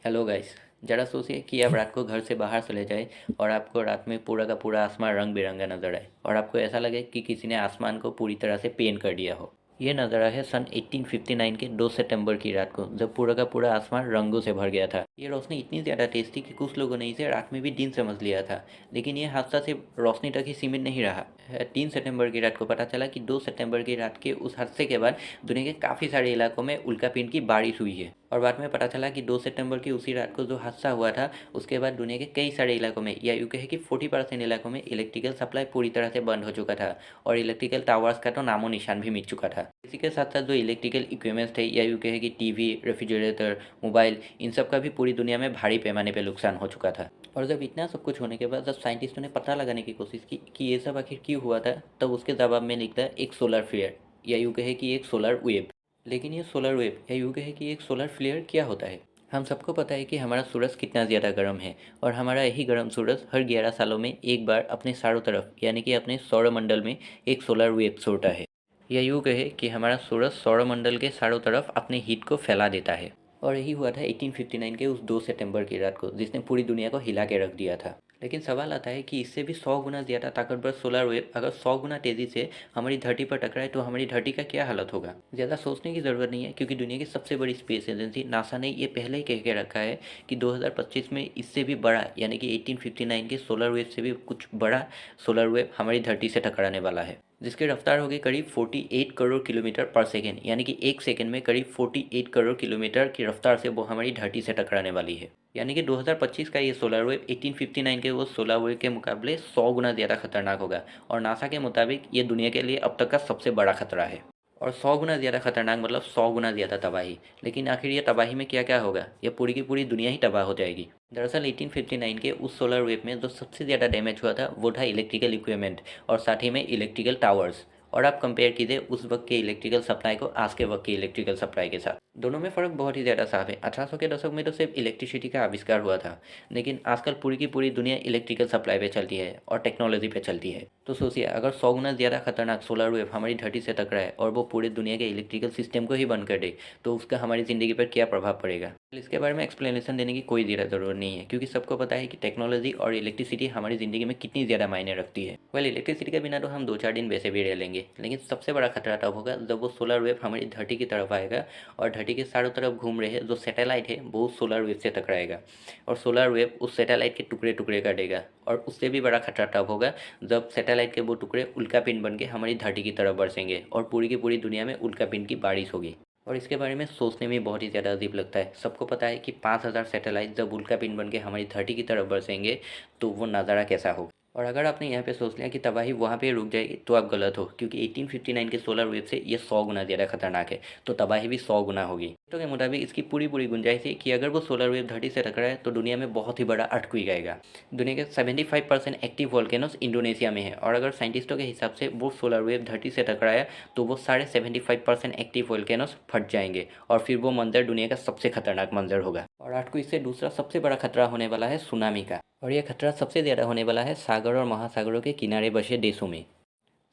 Hello guys. ज़रा सोचिए कि आप रात को घर से बाहर चले जाए और आपको रात में पूरा का पूरा आसमान रंग बिरंगा नजर आए और आपको ऐसा लगे कि किसी ने आसमान को पूरी तरह से पेंट कर दिया हो। ये नज़ारा है सन 1859 के 2 सितंबर की रात को, जब पूरा का पूरा आसमान रंगों से भर गया था। ये रोशनी इतनी ज़्यादा तेज थी कि कुछ लोगों ने इसे रात में भी दिन समझ लिया था। लेकिन ये हादसा सिर्फ रोशनी तक ही सीमित नहीं रहा। 3 सितंबर की रात को पता चला कि 2 सितंबर की रात के उस हादसे के बाद दुनिया के काफ़ी सारे इलाकों में उल्कापिंड की बारिश हुई है। और बाद में पता चला कि 2 सितंबर की उसी रात को जो हादसा हुआ था, उसके बाद दुनिया के कई सारे इलाकों में, या यूँ कहे कि 40% इलाकों में इलेक्ट्रिकल सप्लाई पूरी तरह से बंद हो चुका था और इलेक्ट्रिकल टावर्स का तो नामो निशान भी मिट चुका था। इसी के साथ साथ जो इलेक्ट्रिकल इक्विपमेंट्स थे, या यूँ कहे कि टीवी, रेफ्रिजरेटर, मोबाइल, इन सब का भी पूरी दुनिया में भारी पैमाने पर नुकसान हो चुका था। और जब इतना सब कुछ होने के बाद जब साइंटिस्टों ने पता लगाने की कोशिश की कि ये सब आखिर क्यों हुआ था, तब उसके जवाब में निकला एक सोलर फ्लेयर, या यूँ कहे कि एक सोलर वेव। लेकिन ये सोलर वेव, या यूँ कहे कि एक सोलर फ्लेयर क्या होता है? हम सबको पता है कि हमारा सूरज कितना ज़्यादा गर्म है और हमारा यही गर्म सूरज हर 11 सालों में एक बार अपने चारों तरफ, यानी कि अपने सौरमंडल में एक सोलर वेव छोड़ता है। या यूँ कहे कि हमारा सूरज सौरमंडल के चारों तरफ अपने हीट को फैला देता है। और यही हुआ था 1859 के उस 2 सितंबर की रात को, जिसने पूरी दुनिया को हिला के रख दिया था। लेकिन सवाल आता है कि इससे भी 100 गुना ज़्यादा ताकतवर सोलर वेव अगर 100 गुना तेज़ी से हमारी धरती पर टकराए तो हमारी धरती का क्या हालत होगा? ज़्यादा सोचने की ज़रूरत नहीं है, क्योंकि दुनिया की सबसे बड़ी स्पेस एजेंसी नासा ने ये पहले ही कह के रखा है कि 2025 में इससे भी बड़ा, यानी कि 1859 के सोलर वेव से भी कुछ बड़ा सोलर वेव हमारी धरती से टकराने वाला है, जिसकी रफ्तार होगी करीब 48 करोड़ किलोमीटर पर सेकेंड, यानी कि एक सेकेंड में करीब 48 करोड़ किलोमीटर की रफ्तार से वो हमारी धरती से टकराने वाली है। यानी कि 2025 का ये सोलर वेव 1859 के वो सोलर वेव के मुकाबले 100 गुना ज़्यादा खतरनाक होगा। और नासा के मुताबिक ये दुनिया के लिए अब तक का सबसे बड़ा खतरा है। और 100 गुना ज़्यादा खतरनाक मतलब 100 गुना ज़्यादा तबाही। लेकिन आखिर ये तबाही में क्या क्या होगा? ये पूरी की पूरी दुनिया ही तबाह हो जाएगी। दरअसल 1859 के उस सोलर वेव में जो सबसे ज़्यादा डैमेज हुआ था वो था इलेक्ट्रिकल इक्विपमेंट और साथ ही में इलेक्ट्रिकल टावर्स। और आप कंपेयर कीजिए उस वक्त के इलेक्ट्रिकल सप्लाई को आज के वक्त के इलेक्ट्रिकल सप्लाई के साथ। दोनों में फ़र्क बहुत ही ज़्यादा साफ है। 1800 के दशक में तो सिर्फ इलेक्ट्रिसिटी का आविष्कार हुआ था, लेकिन आजकल पूरी की पूरी दुनिया इलेक्ट्रिकल सप्लाई पे चलती है और टेक्नोलॉजी पे चलती है। तो सोचिए, अगर 100 गुना ज़्यादा खतरनाक सोलर वेव हमारी धरती से टकराए और वो पूरी दुनिया के इलेक्ट्रिकल सिस्टम को ही बंद कर दे, तो उसका हमारी ज़िंदगी पर क्या प्रभाव पड़ेगा? इसके बारे में एक्सप्लेनेशन देने की कोई ज़्यादा ज़रूरत नहीं है, क्योंकि सबको पता है कि टेक्नोलॉजी और इलेक्ट्रिसिटी हमारी ज़िंदगी में कितनी ज़्यादा मायने रखती है। इलेक्ट्रिसिटी के बिना तो हम 2-4 दिन वैसे भी रह लेंगे, लेकिन सबसे बड़ा खतरा तब होगा जब वो सोलर वेव हमारी धरती की तरफ आएगा और धरती के चारों तरफ घूम रहे जो सैटेलाइट है वो उस सोलर वेव से टकराएगा और सोलर वेव उस सैटेलाइट के टुकड़े टुकड़े कर देगा। और उससे भी बड़ा खतरा तब होगा जब सैटेलाइट के वो टुकड़े उल्कापिंड बन के हमारी धरती की तरफ बरसेंगे और पूरी की पूरी दुनिया में उल्कापिंड की बारिश होगी। और इसके बारे में सोचने में बहुत ही ज़्यादा अजीब लगता है। सबको पता है कि 5000 सैटेलाइट जब उल्कापिंड बन के हमारी धरती की तरफ बरसेंगे तो वो नज़ारा कैसा होगा। और अगर आपने यहाँ पे सोच लिया कि तबाही वहाँ पे रुक जाएगी, तो आप गलत हो, क्योंकि 1859 के सोलर वेव से ये 100 गुना ज़्यादा खतरनाक है, तो तबाही भी 100 गुना होगी। तो के मुताबिक इसकी पूरी पूरी गुंजाइश है कि अगर वो सोलर वेव धरती से टकराए तो दुनिया में बहुत ही बड़ा अर्थक्वेक आएगा। दुनिया के 75% एक्टिव वोल्केनोस इंडोनेशिया में है, और अगर साइंटिस्टों के हिसाब से वो सोलर वेव धरती से टकराया तो वो साढ़े 75% एक्टिव वोल्केनोस फट जाएंगे और फिर वो मंजर दुनिया का सबसे खतरनाक मंजर होगा। और अर्थक्वेक से दूसरा सबसे बड़ा खतरा होने वाला है सुनामी का। और यह खतरा सबसे ज़्यादा होने वाला है सागर और महासागरों के किनारे बसे देशों में।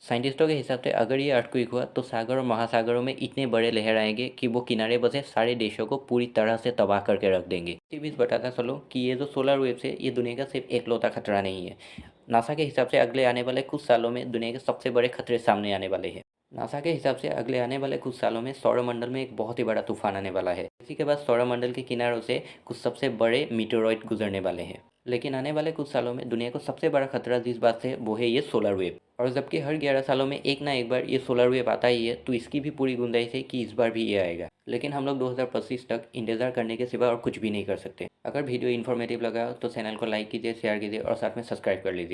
साइंटिस्टों के हिसाब से अगर ये अर्थक्वेक हुआ तो सागर और महासागरों में इतने बड़े लहर आएंगे कि वो किनारे बसे सारे देशों को पूरी तरह से तबाह करके रख देंगे। इसी बीच बताता चलो कि ये जो सोलर वेव है ये दुनिया का सिर्फ एकलौता खतरा नहीं है। नासा के हिसाब से अगले आने वाले कुछ सालों में दुनिया के सबसे बड़े खतरे सामने आने वाले हैं। नासा के हिसाब से अगले आने वाले कुछ सालों में सौरमंडल में एक बहुत ही बड़ा तूफान आने वाला है। इसी के बाद सौरमंडल के किनारों से कुछ सबसे बड़े मीटेरॉइड गुजरने वाले हैं। लेकिन आने वाले कुछ सालों में दुनिया को सबसे बड़ा खतरा जिस बात से है वो है ये सोलर वेव। और जबकि हर 11 सालों में एक ना एक बार ये सोलर वेव आता ही है, तो इसकी भी पूरी गुंजाइश है कि इस बार भी ये आएगा। लेकिन हम लोग 2025 तक इंतज़ार करने के सिवा और कुछ भी नहीं कर सकते। अगर वीडियो इन्फॉर्मेटिव लगा तो चैनल को लाइक कीजिए, शेयर कीजिए और साथ में सब्सक्राइब कर लीजिए।